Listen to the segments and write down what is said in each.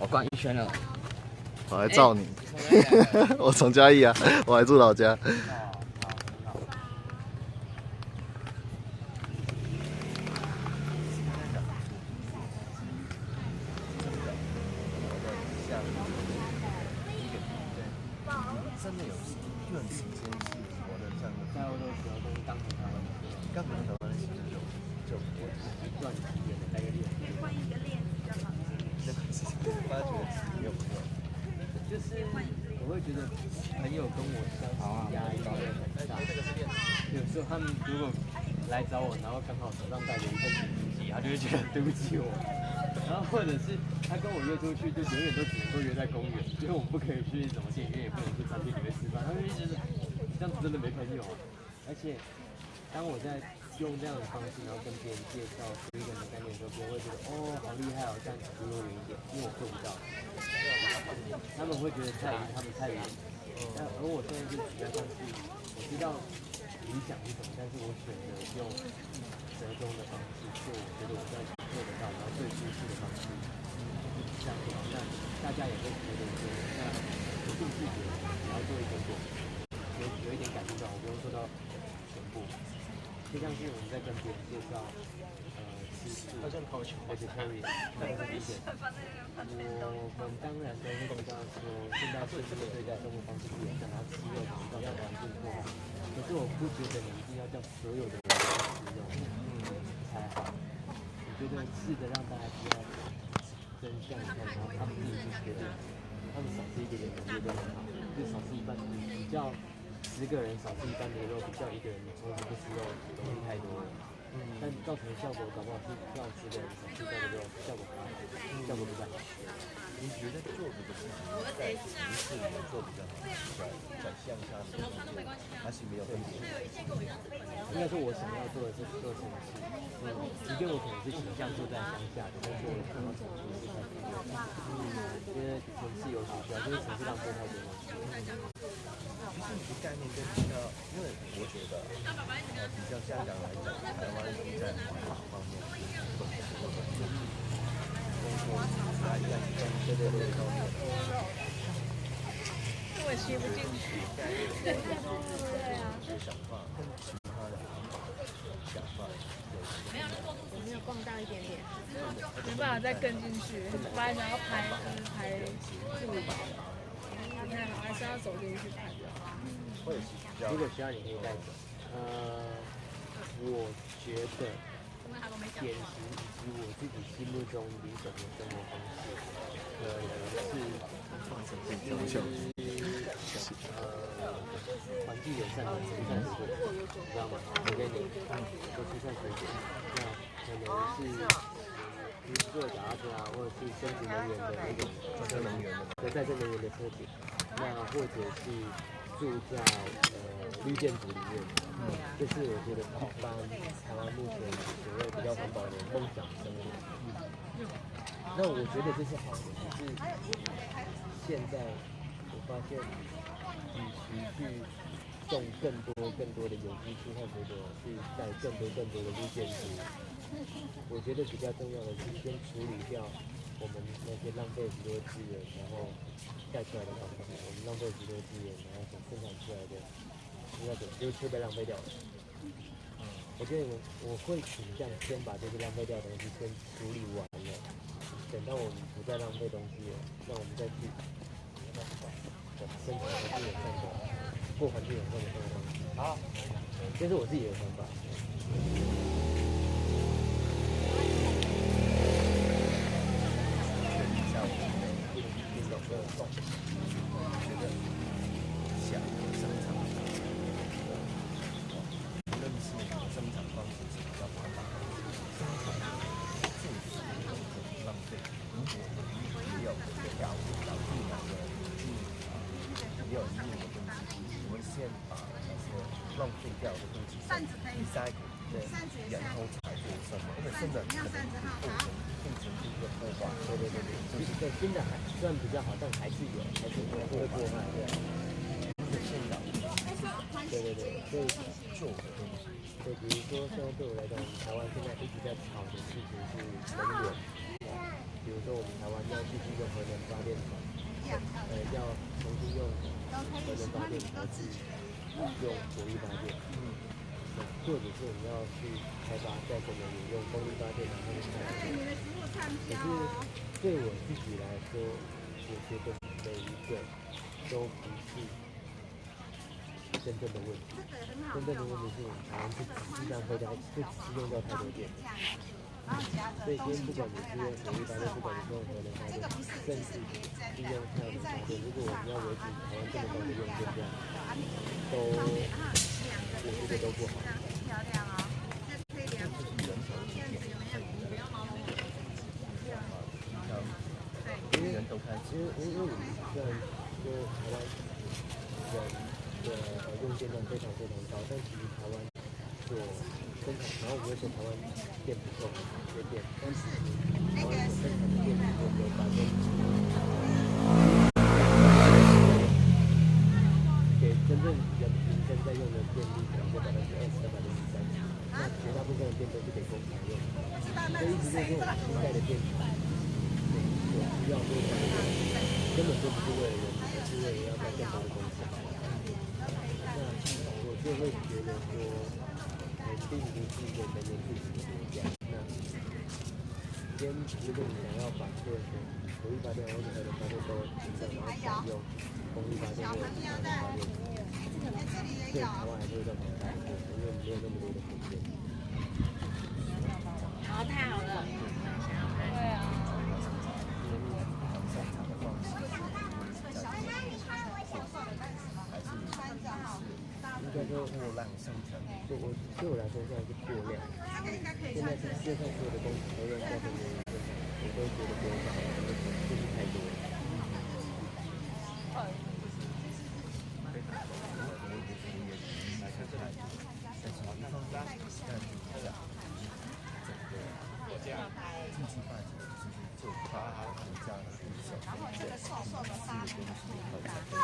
我逛一圈了。我来照你。我从嘉义啊，我还住老家。真的有就很新鲜是活的这样的。在欧洲时候都是当成台湾的，刚回台湾的时候就赚几年的待个链，换一个链子就好。那个是发觉没有朋友，就是我会觉得朋友跟我相处压力有很大。有时候他们如果来找我，然后刚好手上带着一份笔记，他就会觉得对不起我。然后或者是他跟我约出去，就永远都只能够约在公园，就是我们不可以去什么电影院，也不能去餐厅里面吃饭。他们就觉得这样子真的没朋友啊。而且当我在用这样的方式，然后跟别人介绍一个人的概念的时候，别人会觉得哦好厉害哦，这样子离我远一点，因为我做不到。他们会觉得他们太远。那而我现在就比较像是我知道理想是什么，但是我选择用折中的方式做，我觉得我在做得到，然后最舒适的方式这样做，那大家也会觉得说，那有兴趣的，然后做一点点，有一点感受到，我不用做到全部。就像是我们在跟别人介绍，吃素 vegetarian 那个意见，我们当然都会知道说，现在社会对待生活方式不友善，然后吃肉可能造成环境破坏。可是我不觉得你一定要叫所有的人都吃肉，才好。我觉得试着让大家知道真相以后，然后他们自己去决定，他们少吃一点点，我觉得很好，就少吃一半，比较10个人少吃一半的肉，比较一个人从来不吃肉容易太多了。但造成的效果搞不好是让10个人少吃一半的肉，效果不好，效果不太好。你觉得做这个事情在形式里面做比较好，转向下的还是没有分别？应该说我想要做的是做城市，即便我可能是倾向住在乡下的，但是我想要城市是在城市，因为城市有需要，就是城市浪费太多东西。其实你的概念跟比较，因为我觉得比较香港来讲，台湾人在环保方面对对对，我吸不进去。对啊。想法跟其他的想法有没有放大一点点？没办法再跟进去。本来想要拍就是拍助理，不太好，还是要走进去拍的。如果需要你可以带走。我觉得典型以及我自己心目中理想的生活方式，可能是环境友善的慈善水果，你知道吗？我给你做慈善水果，那可能是做脚踏车啊，或者是升级能源的那种再生能源的车子，那或者是住在绿建筑里面，这是我觉得一般台湾目前所谓比较环保的梦想生活。那我觉得这是好的，只是现在我发现，与其去种更多的有机蔬菜水果，去带更多的绿建筑，我觉得比较重要的是先处理掉我们那些浪费许多资源，然后盖出来的房子，我们浪费许多资源，然后所生产出来的那种就被浪费掉了。我觉得我会倾向先把这些浪费掉的东西先处理完了，等到我们不再浪费东西了，那我们再去生产环境友善的过环境友善的生活方式。好，这是我自己的想法。浪费掉的东西，recycle，对，然后才做什么？因为真的可能变成一个破坏。对，就是对新的还算比较好，但还是会破坏。是现在。对，所以旧的东西。对，比如说现在对我来讲，台湾现在一直在吵的事情是能源。比如说我们台湾要必须用核能发电厂，要重新用核能发电而去用火力发电，或者是你要去开发再生能源，用风力发电然后去开发。可是对我自己来说，我觉得每一个都不是真正的问题。真正的问题是我们台湾是实际上用到太多电。所以今天不管你是用火力发电，不管你是用核能发电，甚至是用太阳能发电，如果我们要维持台湾这么高的用电量，我觉得都不好。因为我们虽然说台湾人的用电量非常非常高，但其实台湾所生产，然后我们会说台湾电不够，缺电，但是台湾所生产的电只有给真正人民现在用的电力可能就20%到30%，那绝大部分的电都是给工厂用的，所以一直就是我们新盖的电厂。需要多少根本就不是为了人民，而是为了要盖更多的工厂。那我就会觉得说，并不是一个能源自己的国家。那今天如果你想要把所有的火力发电或者核能发电都停掉，然后采用风力发电或者太阳能发电，对台湾还是会造成很大的影响，因为没有那么多的空间。然后太好了，对啊。应该说过量生产，对我来说现在是过量。现在是世界上所有的工厂都用再生能源生产，我都觉得不用再就是太多了。经济发展其实就把它国家的一小部分是东西和这个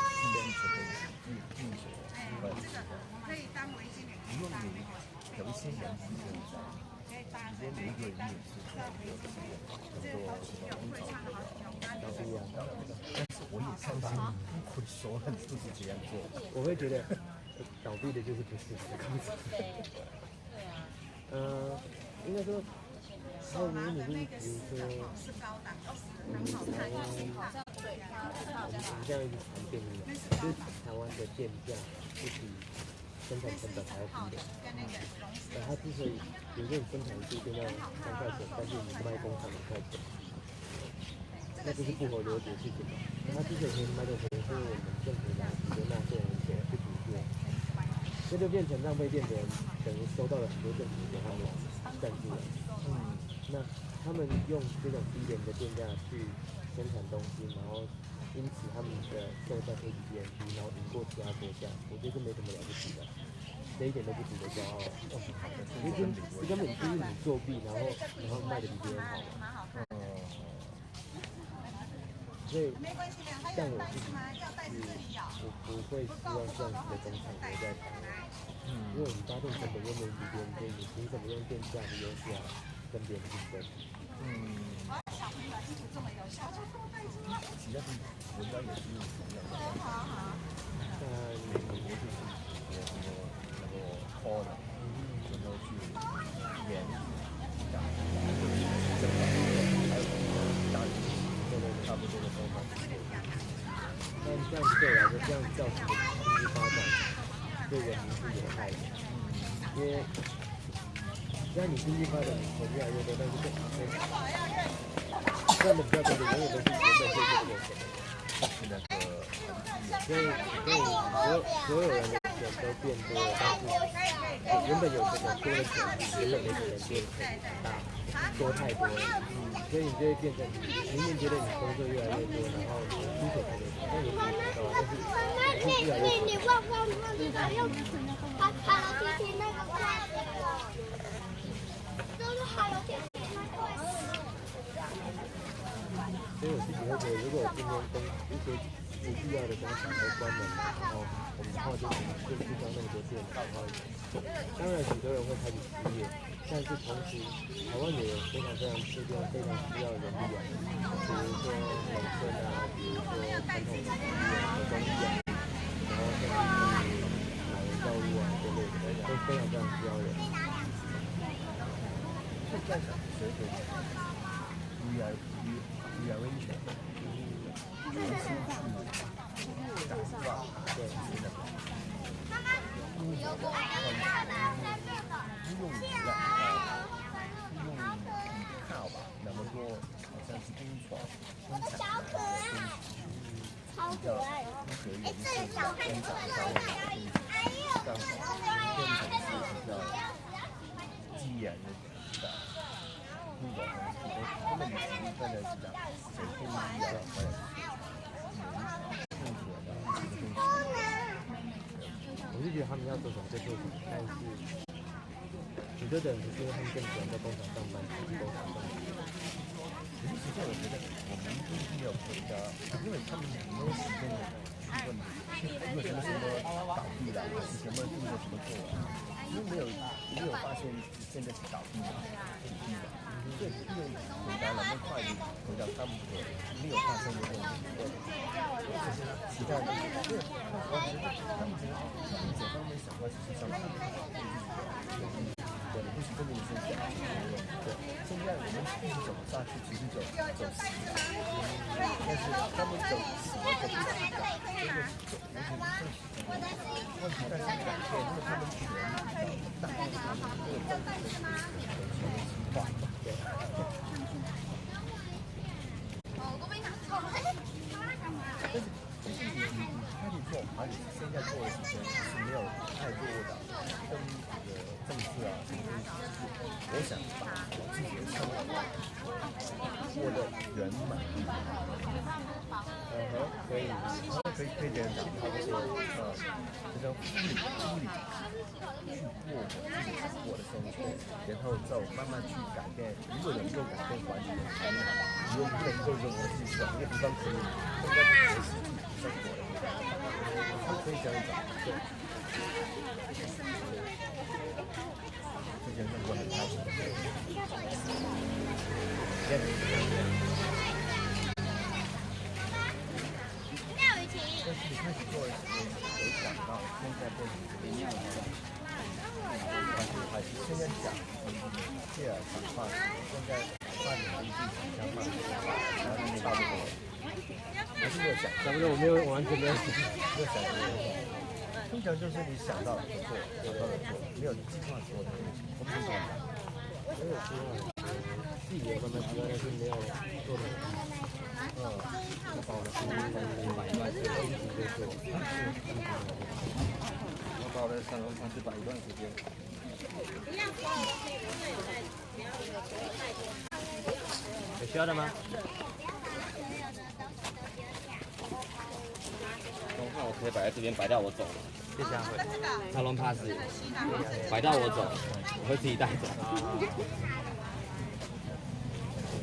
运作因为你有一些人是这样子，直接每一个人也是这样的，很多什么工厂的都是一样的。但是我也相信会所有人都是这样做。我会觉得倒闭的就是不是的工厂。应该说。还有一个问题就是，比如说，台湾，我们这样一直谈电力嘛，就是台湾的电价是比生产成本还要低的。它之所以，比如说你生产一度电要3块钱，但是你卖工厂2块钱，那这是不合逻辑的事情嘛。它之所以可以卖这钱，是因为我们政府拿很多纳税人的钱去补贴，这就变成浪费电的人等于收到了很多政府给他们赞助了。那他们用这种低廉的电价去生产东西，然后因此他们的售价可以比别人低，然后赢过其他国家，我觉得这没什么了不起的，这一点都不值得骄傲。因为这根本就是你作弊，然后卖的比别人好嘛。所以像我自己我不会希望这样子的工厂留在台湾，因为我们发电成本又没比别人低，你凭什么用电价的优势跟别人竞争？其他地国家也是用同样的方法。美国就是什么那个 call 的，然后去演讲，正反还有大理差不多的方法。但这样子对我来说，这样造成的经济发展对人民是有害的，因为虽然你经济发展钱越来越多，但是赚的比较多的永远都是原本就有钱的。所以所有人的钱都变多了，但是原本有钱人多的钱比原本没钱人多的钱多太多了。所以你就会变成明明觉得你工作越来越多，然后你的薪水特别高，但也没达到，但是越来越少。你忘记了用Hello Kitty那个快乐，就是 Hello Kitty 那个。所以我自己会觉得，如果我今天一些不必要的工厂都关门了，然后我们就不需要那么多电脑，然后当然许多人会开始失业，但是同时台湾也有非常吃重、非常需要人力啊，比如说农村啊，比如说传统的产业啊、手工艺啊，然后甚至是老人教育啊之类的，都非常需要人。就在想随着rearrangement，重新去改造，对，是的。用靠吧，那么多好像是工厂生产的东西，比较不可以是生产上面的东西，刚好变成是比较自然的比较那种东西，他们以前真的是讲谁不一样，还有生存的这个东西。我是觉得他们要做什么就做什么，但是许多的人是因为他们更喜欢在工厂上班，工厂上班。其实我觉得我们一定要回家，因为他们没有时间的问题，因为什么倒闭了，还是什么做什么做啊？因为没有发现现在是倒闭了，所以因为回答了，那快点回答他们的没有发生的问题，其他的，因为我觉得他们这方面想法其实上对，不是真的是讲对，现在我们一直走下去，其实走死了，但是他们走死了就不死了，真的是走，而且问题在是改变，因为他们权力比较大，他们这个政治的权力化，对。但是你开始做，而且现在做的事情是没有太多的跟这个政治啊什么东西，我想把我自己的生活过得圆满。可以这样讲，他就说就像夫里去过我自己想过的生活，然后就慢慢去改变。如果能够改变环境，很好；如果不能够认为自己找一个地方可以更加合适自己生活的地方，他可以这样讲，对。之前生活很开心。但是你开始做的时候，有想到现在变成这个样子，还是现在讲，这样想法，现在发展出自己想法，然后差不多，还是没有想，差不多我没有完全没有想这个。通常就是你想到的做，想到的做，没有计划做的东西，我们是这样。没有计划，自己也慢慢计划，但是没有做的。我把我的书摆一段时间一直在做，我把我的三龙盘子摆一段时间。有需要的吗？龙汉我可以摆在这边，摆到我走。谢谢阿慧。沙龙 pass 摆到我走，我会自己带走。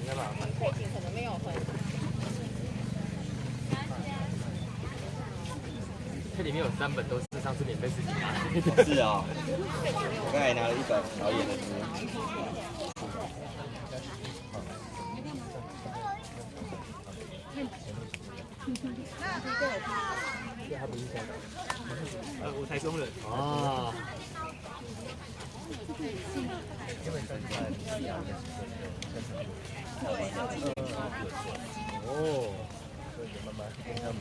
应该吧。背景可能没有很。这里面有3本都是上次免费自己拿的。是啊，我刚才拿了1本导演的书。对他不是香港，我台中人。哦。因为在2年时间就哦，所以慢慢跟他们